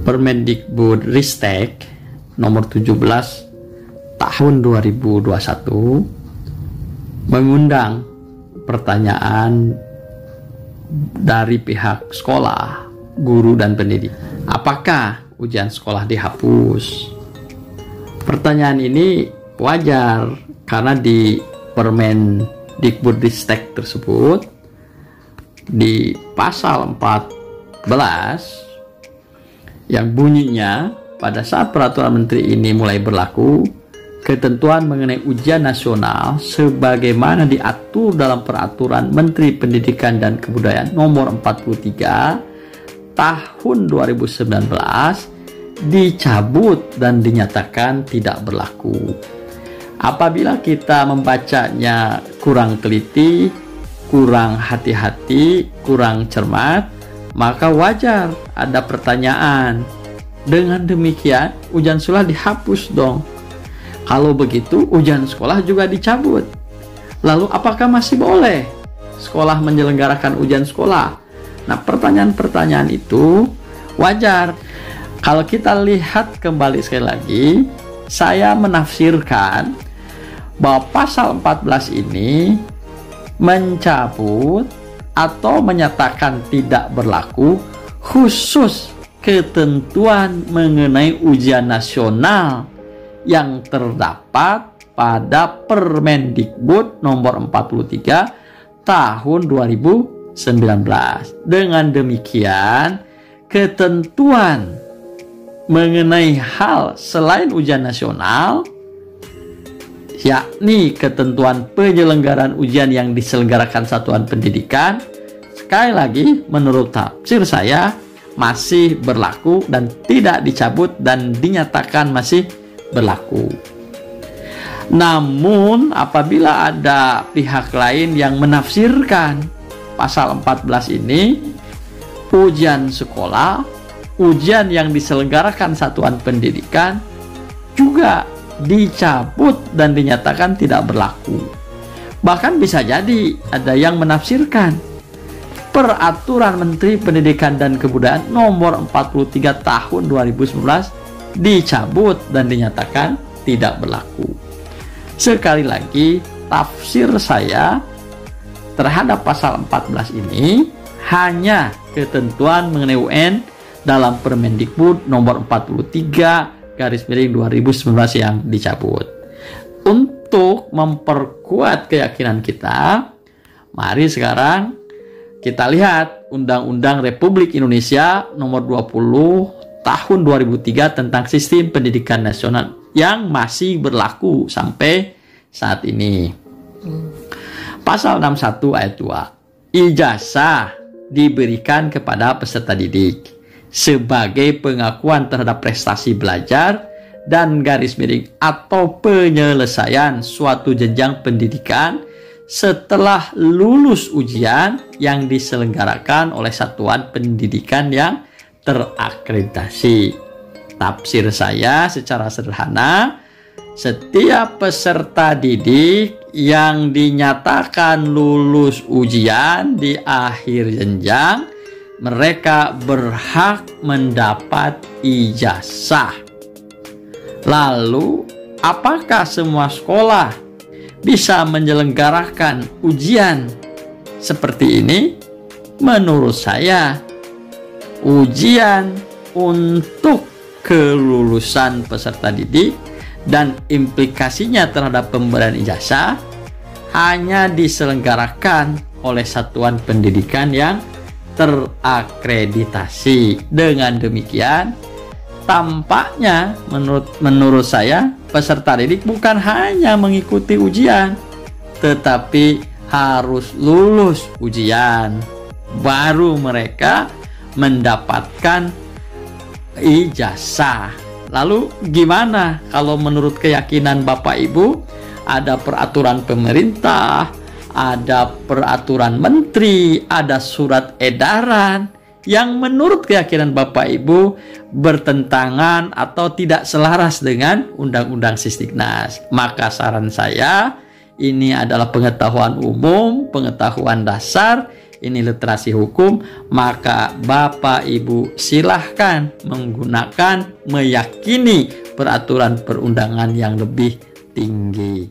Permendikbudristek nomor 17 tahun 2021 mengundang pertanyaan dari pihak sekolah, guru dan pendidik. Apakah ujian sekolah dihapus? Pertanyaan ini wajar karena di Permendikbudristek tersebut di pasal 14 yang bunyinya pada saat peraturan menteri ini mulai berlaku, ketentuan mengenai ujian nasional sebagaimana diatur dalam peraturan Menteri Pendidikan dan Kebudayaan nomor 43 tahun 2019 dicabut dan dinyatakan tidak berlaku. Apabila kita membacanya kurang teliti, kurang hati-hati, kurang cermat, maka wajar ada pertanyaan. Dengan demikian, ujian sekolah dihapus dong. Kalau begitu, ujian sekolah juga dicabut. Lalu apakah masih boleh sekolah menyelenggarakan ujian sekolah? Nah, pertanyaan-pertanyaan itu wajar. Kalau kita lihat kembali sekali lagi, saya menafsirkan bahwa pasal 14 ini mencabut atau menyatakan tidak berlaku khusus ketentuan mengenai ujian nasional yang terdapat pada Permendikbud nomor 43 tahun 2019. Dengan demikian, ketentuan mengenai hal selain ujian nasional, yakni ketentuan penyelenggaraan ujian yang diselenggarakan satuan pendidikan, sekali lagi menurut tafsir saya masih berlaku dan tidak dicabut dan dinyatakan masih berlaku. Namun apabila ada pihak lain yang menafsirkan pasal 14 ini, ujian sekolah, ujian yang diselenggarakan satuan pendidikan juga dicabut dan dinyatakan tidak berlaku. Bahkan bisa jadi ada yang menafsirkan peraturan Menteri Pendidikan dan Kebudayaan nomor 43 tahun 2019 dicabut dan dinyatakan tidak berlaku. Sekali lagi, tafsir saya terhadap pasal 14 ini hanya ketentuan mengenai UN dalam Permendikbud nomor 43/2019 yang dicabut. Untuk memperkuat keyakinan kita, mari sekarang kita lihat Undang-Undang Republik Indonesia nomor 20 tahun 2003 tentang Sistem Pendidikan Nasional yang masih berlaku sampai saat ini. Pasal 61 ayat 2. Ijazah diberikan kepada peserta didik sebagai pengakuan terhadap prestasi belajar dan garis miring atau penyelesaian suatu jenjang pendidikan setelah lulus ujian yang diselenggarakan oleh satuan pendidikan yang terakreditasi. Tafsir saya secara sederhana, setiap peserta didik yang dinyatakan lulus ujian di akhir jenjang, mereka berhak mendapat ijazah. Lalu, apakah semua sekolah bisa menyelenggarakan ujian seperti ini? Menurut saya, ujian untuk kelulusan peserta didik dan implikasinya terhadap pemberian ijazah hanya diselenggarakan oleh satuan pendidikan yang terakreditasi. Dengan demikian, tampaknya menurut saya peserta didik bukan hanya mengikuti ujian, tetapi harus lulus ujian, baru mereka mendapatkan ijazah. Lalu gimana kalau menurut keyakinan Bapak Ibu ada peraturan pemerintah, ada peraturan menteri, ada surat edaran yang menurut keyakinan Bapak Ibu bertentangan atau tidak selaras dengan Undang-Undang Sisdiknas? Maka saran saya, ini adalah pengetahuan umum, pengetahuan dasar ini literasi hukum, maka Bapak Ibu silahkan menggunakan meyakini peraturan perundangan yang lebih tinggi.